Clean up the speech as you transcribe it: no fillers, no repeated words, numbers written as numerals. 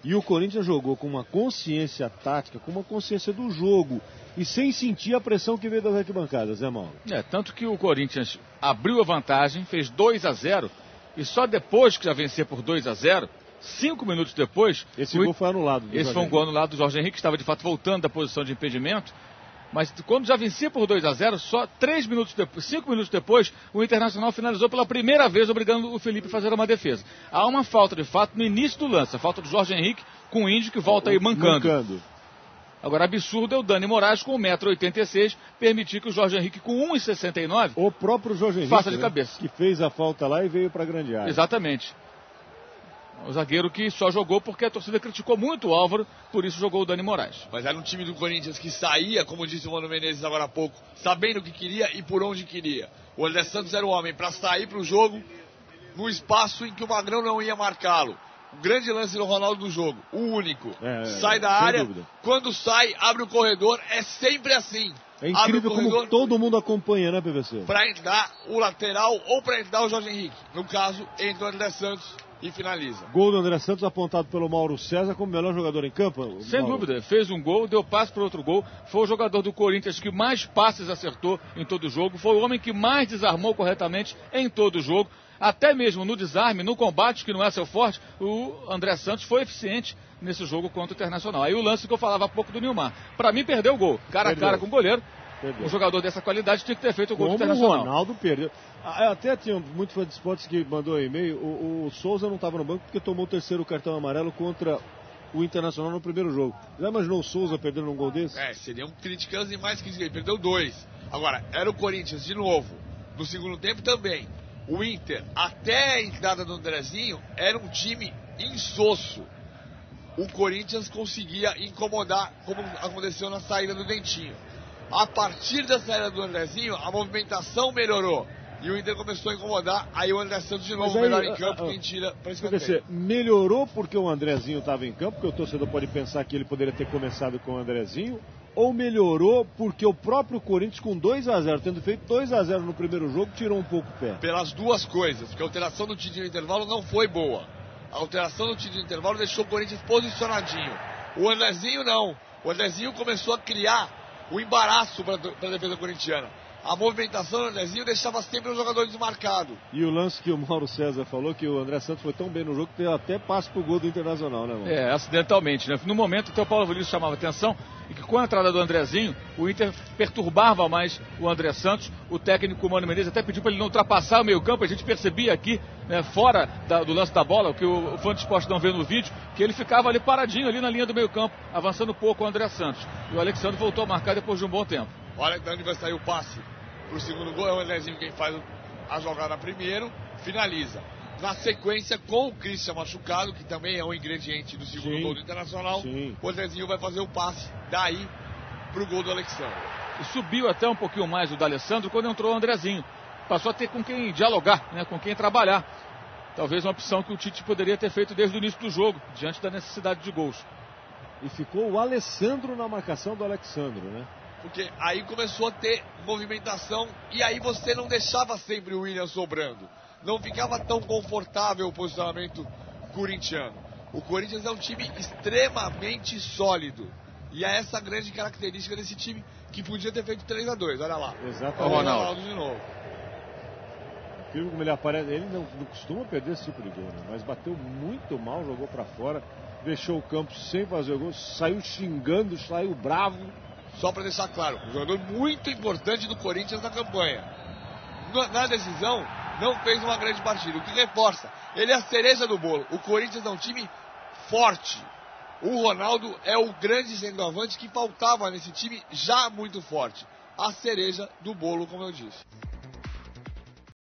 E o Corinthians jogou com uma consciência tática, com uma consciência do jogo e sem sentir a pressão que veio das arquibancadas, né, Mauro? Tanto que o Corinthians abriu a vantagem, fez 2-0 e só depois que já vencia por 2-0, 5 minutos depois... Esse gol foi anulado. Esse foi um gol anulado do Jorge Henrique, que estava de fato voltando da posição de impedimento. Mas quando já vencia por 2-0, só 5 minutos depois, o Internacional finalizou pela primeira vez, obrigando o Felipe a fazer uma defesa. Há uma falta, de fato, no início do lance. A falta do Jorge Henrique com o Índio, que volta aí mancando. Agora, absurdo é o Dani Moraes, com 1,86 m, permitir que o Jorge Henrique, com 1,69 m, o próprio Jorge Henrique, faça de cabeça. Que fez a falta lá e veio para a grande área. Exatamente. O zagueiro que só jogou porque a torcida criticou muito o Álvaro, por isso jogou o Dani Moraes. Mas era um time do Corinthians que saía, como disse o Mano Menezes agora há pouco, sabendo o que queria e por onde queria. O André Santos era o homem para sair para o jogo no espaço em que o Magrão não ia marcá-lo. O grande lance do Ronaldo do jogo, o único. Sai da área, dúvida. Quando sai, abre o corredor, é sempre assim. É incrível como todo mundo acompanha, né, PVC? Para entrar o lateral ou para entrar o Jorge Henrique. No caso, entra o André Santos e finaliza. Gol do André Santos apontado pelo Mauro César como melhor jogador em campo. Sem dúvida, fez um gol, deu passe para outro gol. Foi o jogador do Corinthians que mais passes acertou em todo o jogo. Foi o homem que mais desarmou corretamente em todo o jogo. Até mesmo no desarme, no combate, que não é seu forte, o André Santos foi eficiente nesse jogo contra o Internacional. Aí o lance que eu falava há pouco do Nilmar. Para mim, perdeu o gol. Cara a cara com o goleiro. Um jogador dessa qualidade tinha que ter feito o gol do Internacional. O Ronaldo perdeu. Até tinha muito fã de esportes que mandou um e-mail. O Souza não estava no banco porque tomou o terceiro cartão amarelo contra o Internacional no primeiro jogo. Já imaginou o Souza perdendo um gol desse? Seriam críticas e mais críticas. Ele perdeu 2. Agora, era o Corinthians de novo. No segundo tempo também. O Inter, até a entrada do Andrezinho, era um time insosso. O Corinthians conseguia incomodar, como aconteceu na saída do Dentinho. A partir da saída do Andrezinho, a movimentação melhorou. E o Inter começou a incomodar, aí o André Santos de novo melhor em campo, quem tira para escanteio. Melhorou porque o Andrezinho estava em campo, porque o torcedor pode pensar que ele poderia ter começado com o Andrezinho, ou melhorou porque o próprio Corinthians com 2-0, tendo feito 2-0 no primeiro jogo, tirou um pouco o pé? Pelas duas coisas, porque a alteração do Tite no intervalo não foi boa. A alteração do Tite no intervalo deixou o Corinthians posicionadinho. O Andrezinho não. O Andrezinho começou a criar o embaraço para a defesa corintiana. A movimentação do Andrezinho deixava sempre o jogador desmarcado. E o lance que o Mauro César falou, que o André Santos foi tão bem no jogo que teve até passe pro gol do Internacional, né, mano? Acidentalmente, né? No momento, até o Paulo Vinícius chamava atenção e que com a entrada do Andrezinho, o Inter perturbava mais o André Santos. O técnico Mano Menezes até pediu para ele não ultrapassar o meio campo. A gente percebia aqui, né, fora do lance da bola, o que o fã de esporte não vê no vídeo, que ele ficava ali paradinho, ali na linha do meio campo, avançando pouco o André Santos. E o Alexandre voltou a marcar depois de um bom tempo. Olha de onde vai sair o passe pro segundo gol, é o Andrezinho quem faz a jogada primeiro, finaliza. Na sequência, com o Christian machucado, que também é um ingrediente do segundo gol do Internacional, o Andrezinho vai fazer o passe daí pro gol do Alexandre. E subiu até um pouquinho mais o do Alessandro quando entrou o Andrezinho. Passou a ter com quem dialogar, né, com quem trabalhar. Talvez uma opção que o Tite poderia ter feito desde o início do jogo, diante da necessidade de gols. E ficou o Alessandro na marcação do Alexandre, né? Porque aí começou a ter movimentação e aí você não deixava sempre o William sobrando. Não ficava tão confortável o posicionamento corintiano. O Corinthians é um time extremamente sólido. E é essa a grande característica desse time, que podia ter feito 3-2, olha lá. Exatamente. O Ronaldo de novo. Viu como ele aparece? Ele não costuma perder esse tipo de gol, né? Mas bateu muito mal, jogou pra fora, deixou o campo sem fazer gol, saiu xingando, saiu bravo. Só para deixar claro, um jogador muito importante do Corinthians na campanha. Na decisão, não fez uma grande partida, o que reforça. Ele é a cereja do bolo. O Corinthians é um time forte. O Ronaldo é o grande centroavante que faltava nesse time já muito forte. A cereja do bolo, como eu disse.